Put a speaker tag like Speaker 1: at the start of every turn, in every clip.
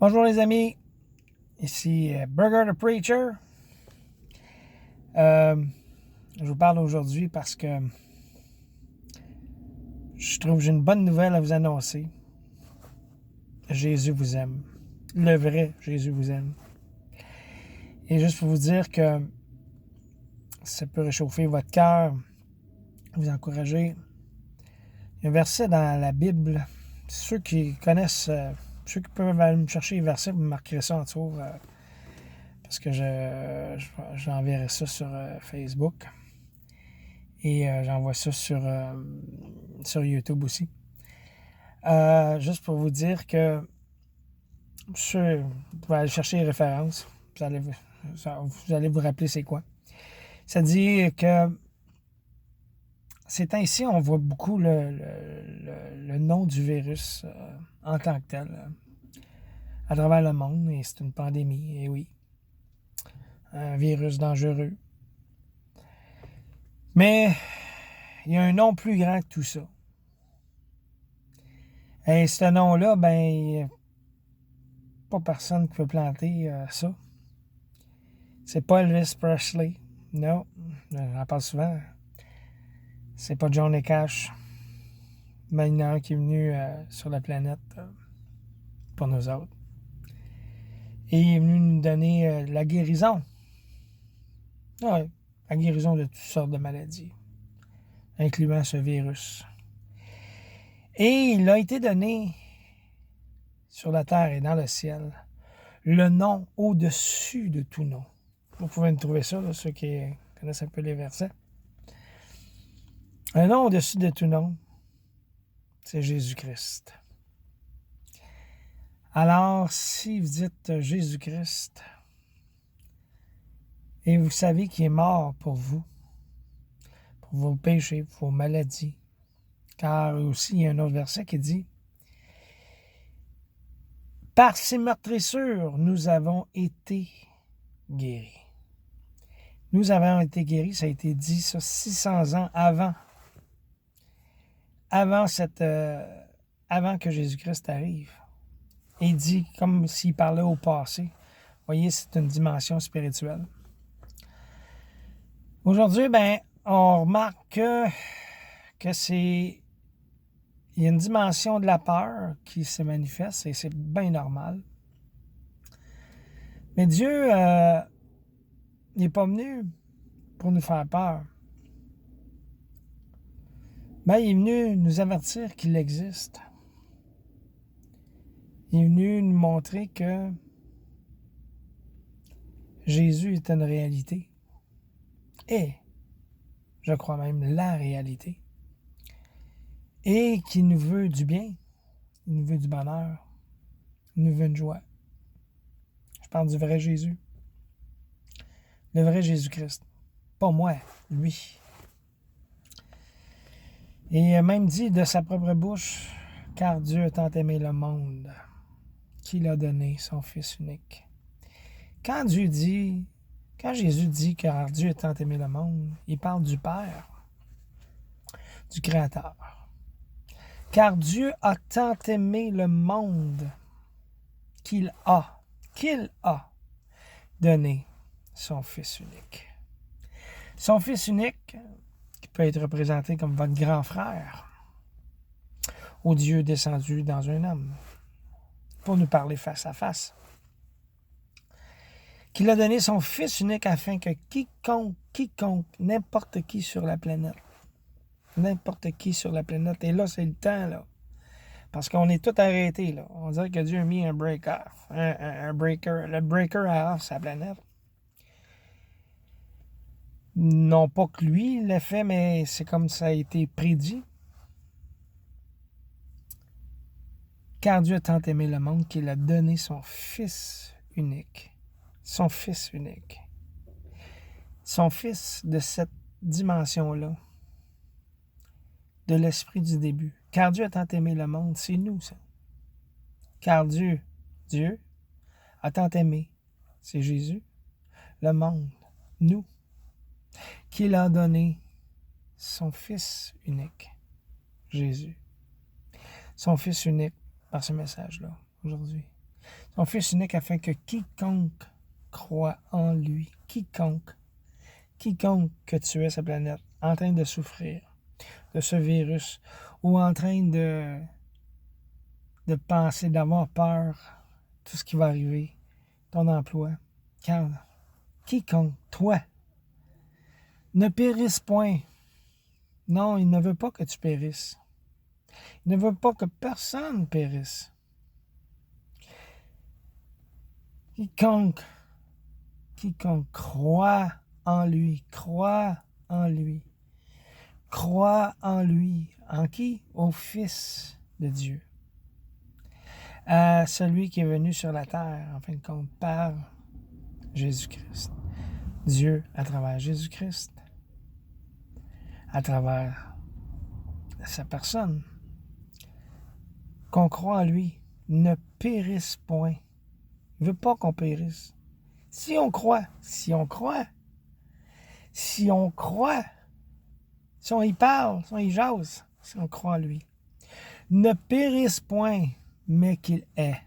Speaker 1: Bonjour les amis, ici Burger the Preacher. Je vous parle aujourd'hui parce que je trouve que j'ai une bonne nouvelle à vous annoncer. Jésus vous aime. Le vrai Jésus vous aime. Et juste pour vous dire que ça peut réchauffer votre cœur, vous encourager. Il y a un verset dans la Bible. Ceux qui connaissent, ceux qui peuvent aller me chercher les versets, vous me marquerez ça en dessous. Parce que j'enverrai ça sur Facebook. Et j'envoie ça sur YouTube aussi. Juste pour vous dire que vous pouvez aller chercher les références. Vous allez vous rappeler c'est quoi. Ça dit que ces temps-ci, on voit beaucoup le nom du virus en tant que tel à travers le monde. Et c'est une pandémie, et oui. Un virus dangereux. Mais il y a un nom plus grand que tout ça. Et ce nom-là, il n'y a pas personne qui peut planter ça. C'est pas Elvis Presley. Non, j'en parle souvent. C'est pas Johnny Cash. Mais il y en a un qui est venu sur la planète pour nous autres. Et il est venu nous donner la guérison. Ouais, la guérison de toutes sortes de maladies, incluant ce virus. Et il a été donné sur la terre et dans le ciel le nom au-dessus de tout nom. Vous pouvez me trouver ça, là, ceux qui connaissent un peu les versets. Un nom au-dessus de tout nom, c'est Jésus-Christ. Alors, si vous dites Jésus-Christ, et vous savez qu'il est mort pour vous, pour vos péchés, pour vos maladies, car aussi il y a un autre verset qui dit « Par ses meurtrissures, nous avons été guéris. » Nous avons été guéris, ça a été dit ça 600 ans avant que Jésus-Christ arrive. Et il dit comme s'il parlait au passé. Vous voyez, c'est une dimension spirituelle. Aujourd'hui, on remarque que c'est... Il y a une dimension de la peur qui se manifeste et c'est bien normal. Mais Dieu n'est pas venu pour nous faire peur. Il est venu nous avertir qu'il existe. Il est venu nous montrer que Jésus est une réalité. Et, je crois même, la réalité. Et qu'il nous veut du bien. Il nous veut du bonheur. Il nous veut une joie. Je parle du vrai Jésus. Le vrai Jésus-Christ. Pas moi, lui. Et il a même dit de sa propre bouche, « Car Dieu a tant aimé le monde qu'il a donné son Fils unique. » Quand Jésus dit, « Car Dieu a tant aimé le monde », il parle du Père, du Créateur. Car Dieu a tant aimé le monde qu'il a donné son Fils unique. Son Fils unique, qui peut être représenté comme votre grand frère, au Dieu descendu dans un homme, pour nous parler face à face. Qu'il a donné son Fils unique afin que quiconque, n'importe qui sur la planète, et là c'est le temps, là, parce qu'on est tout arrêté, là. On dirait que Dieu a mis un breaker, le breaker à off sa planète. Non pas que lui l'a fait, mais c'est comme ça a été prédit. Car Dieu a tant aimé le monde qu'il a donné son Fils unique. Son Fils unique. Son Fils de cette dimension-là. De l'esprit du début. Car Dieu a tant aimé le monde, c'est nous, ça. Car Dieu a tant aimé, c'est Jésus, le monde, nous, qu'il a donné son Fils unique, Jésus. Son Fils unique par ce message-là, aujourd'hui. Son Fils unique afin que quiconque croit en lui, quiconque que tu es sa planète, en train de souffrir de ce virus ou en train de penser, d'avoir peur, tout ce qui va arriver, ton emploi, car quiconque, toi, ne périsse point. Non, il ne veut pas que tu périsses. Il ne veut pas que personne périsse. Quiconque croit en lui, croit en lui. Crois en lui. En qui? Au Fils de Dieu. À celui qui est venu sur la terre, en fin de compte, par Jésus-Christ. Dieu à travers Jésus-Christ. À travers sa personne. Qu'on croit en lui. Ne périsse point. Il ne veut pas qu'on périsse. Si on croit, si on y parle, si on y jase, si on croit en lui, ne périsse point, mais qu'il ait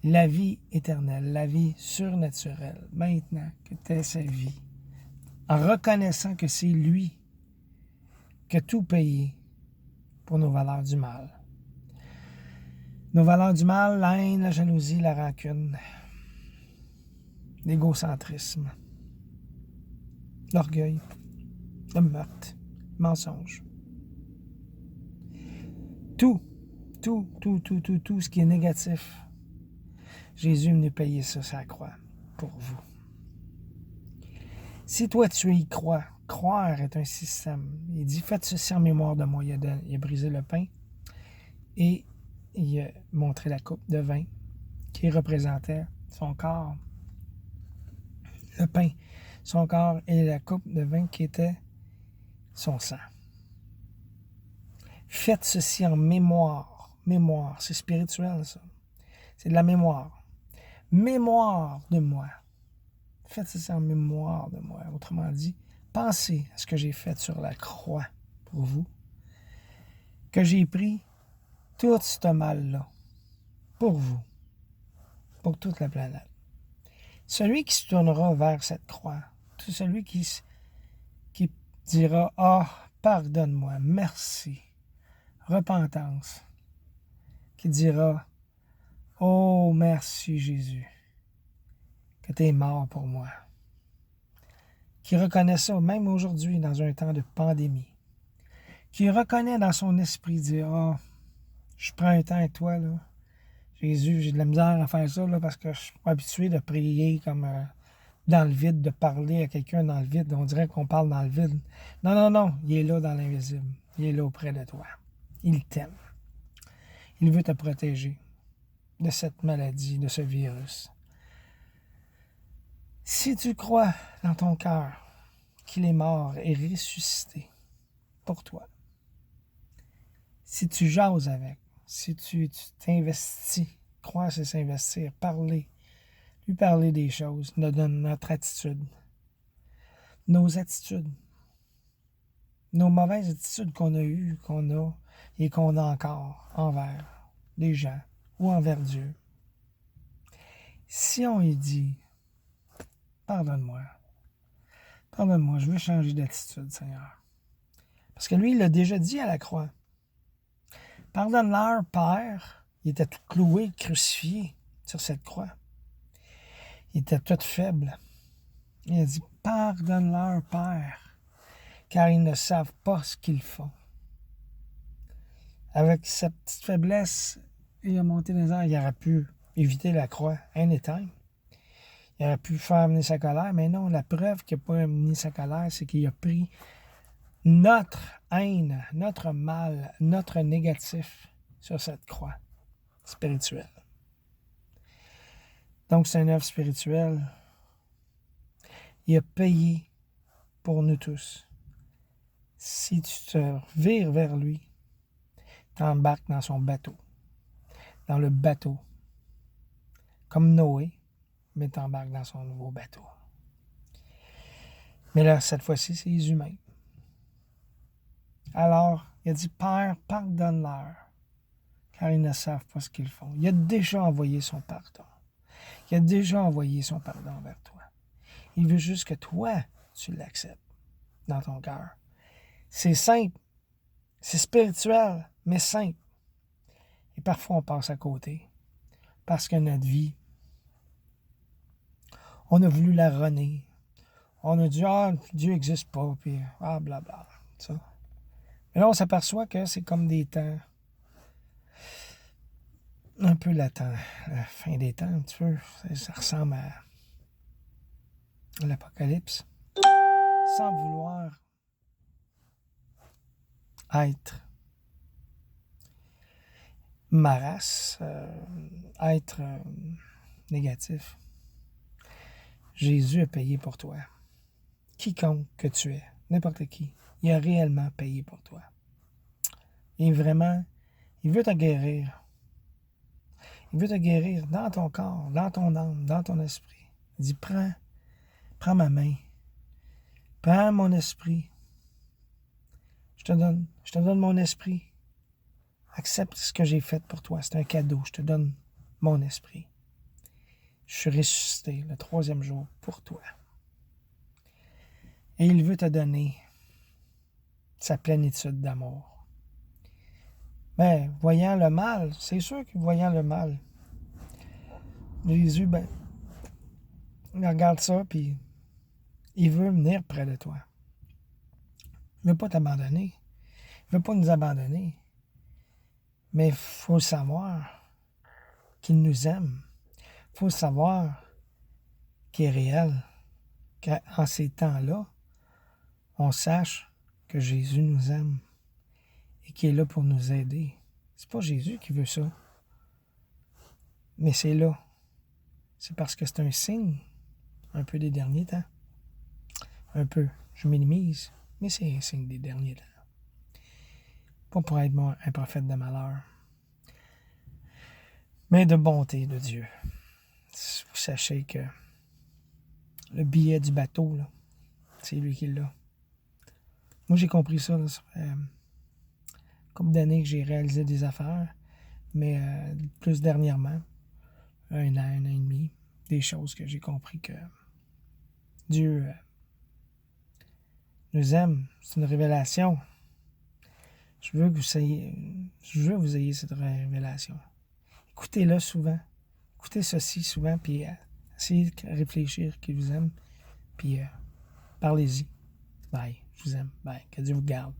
Speaker 1: la vie éternelle, la vie surnaturelle, maintenant que tu as sa vie, en reconnaissant que c'est lui qui a tout payé pour nos valeurs du mal. Nos valeurs du mal, la haine, la jalousie, la rancune, l'égocentrisme, l'orgueil, le meurtre, le mensonge. Tout ce qui est négatif, Jésus est venu payer ça sur la croix pour vous. Si toi tu y crois, croire est un système. Il dit, faites ceci en mémoire de moi. Il a brisé le pain et il a montré la coupe de vin qui représentait son corps. Le pain, son corps, et la coupe de vin qui était son sang. Faites ceci en mémoire. Mémoire, c'est spirituel ça. C'est de la mémoire. Mémoire de moi. Faites ceci en mémoire de moi. Autrement dit, pensez à ce que j'ai fait sur la croix pour vous. Que j'ai pris tout ce mal-là pour vous. Pour toute la planète. Celui qui se tournera vers cette croix, tout celui qui dira « Ah, pardonne-moi, merci », repentance, qui dira « Oh, merci Jésus, que tu es mort pour moi », qui reconnaît ça même aujourd'hui dans un temps de pandémie, qui reconnaît dans son esprit dire « Ah, je prends un temps avec toi, là. Jésus, j'ai de la misère à faire ça là, parce que je suis pas habitué de prier comme dans le vide, de parler à quelqu'un dans le vide. On dirait qu'on parle dans le vide. Non, il est là dans l'invisible. Il est là auprès de toi. Il t'aime. Il veut te protéger de cette maladie, de ce virus. Si tu crois dans ton cœur qu'il est mort et ressuscité pour toi, si tu jases avec, si tu t'investis, croire c'est s'investir, lui parler des choses, de notre attitude, nos attitudes, nos mauvaises attitudes qu'on a eues, qu'on a et qu'on a encore envers les gens ou envers Dieu. Si on lui dit, pardonne-moi, je veux changer d'attitude, Seigneur. Parce que lui, il l'a déjà dit à la croix. Pardonne-leur, Père. Il était tout cloué, crucifié sur cette croix. Il était tout faible. Il a dit, pardonne-leur, Père, car ils ne savent pas ce qu'ils font. Avec cette petite faiblesse, il a monté dans les airs. Il aurait pu éviter la croix anytime. Il aurait pu faire amener sa colère, mais non, la preuve qu'il n'a pas amené sa colère, c'est qu'il a pris notre haine, notre mal, notre négatif sur cette croix spirituelle. Donc, c'est une œuvre spirituelle. Il a payé pour nous tous. Si tu te vires vers lui, t'embarques dans son bateau. Dans le bateau. Comme Noé, mais t'embarques dans son nouveau bateau. Mais là, cette fois-ci, c'est les humains. Alors, il a dit, Père, pardonne-leur, car ils ne savent pas ce qu'ils font. Il a déjà envoyé son pardon. Il a déjà envoyé son pardon vers toi. Il veut juste que toi, tu l'acceptes dans ton cœur. C'est simple, c'est spirituel, mais simple. Et parfois, on passe à côté. Parce que notre vie, on a voulu la runner. On a dit, ah, Dieu n'existe pas, puis ah, blabla. Ça. Mais là, on s'aperçoit que c'est comme des temps un peu latents. La fin des temps, un petit peu. Ça ressemble à l'Apocalypse. Sans vouloir être ma race, être négatif. Jésus a payé pour toi. Quiconque que tu es, n'importe qui, il a réellement payé pour toi. Et vraiment, il veut te guérir. Il veut te guérir dans ton corps, dans ton âme, dans ton esprit. Il dit, prends ma main. Prends mon esprit. Je te donne mon esprit. Accepte ce que j'ai fait pour toi. C'est un cadeau. Je te donne mon esprit. Je suis ressuscité le 3e jour pour toi. Et il veut te donner sa plénitude d'amour. Mais voyant le mal, c'est sûr que voyant le mal, Jésus, il regarde ça, puis il veut venir près de toi. Il ne veut pas t'abandonner. Il ne veut pas nous abandonner. Mais il faut savoir qu'il nous aime. Il faut savoir qu'il est réel. Qu'en ces temps-là, on sache que Jésus nous aime et qu'il est là pour nous aider. C'est pas Jésus qui veut ça. Mais c'est là. C'est parce que c'est un signe un peu des derniers temps. Un peu. Je minimise, mais c'est un signe des derniers temps. Pas pour être un prophète de malheur, mais de bonté de Dieu. Vous sachez que le billet du bateau, là, c'est lui qui l'a. Moi, j'ai compris ça. Là, ça fait une couple d'années que j'ai réalisé des affaires, mais plus dernièrement, un an et demi, des choses que j'ai compris que Dieu nous aime. C'est une révélation. Je veux que vous ayez cette révélation. Écoutez-le souvent. Écoutez ceci souvent, puis essayez de réfléchir qu'il vous aime, puis parlez-y. Bye. Je vous aime. Bye. Que Dieu vous garde.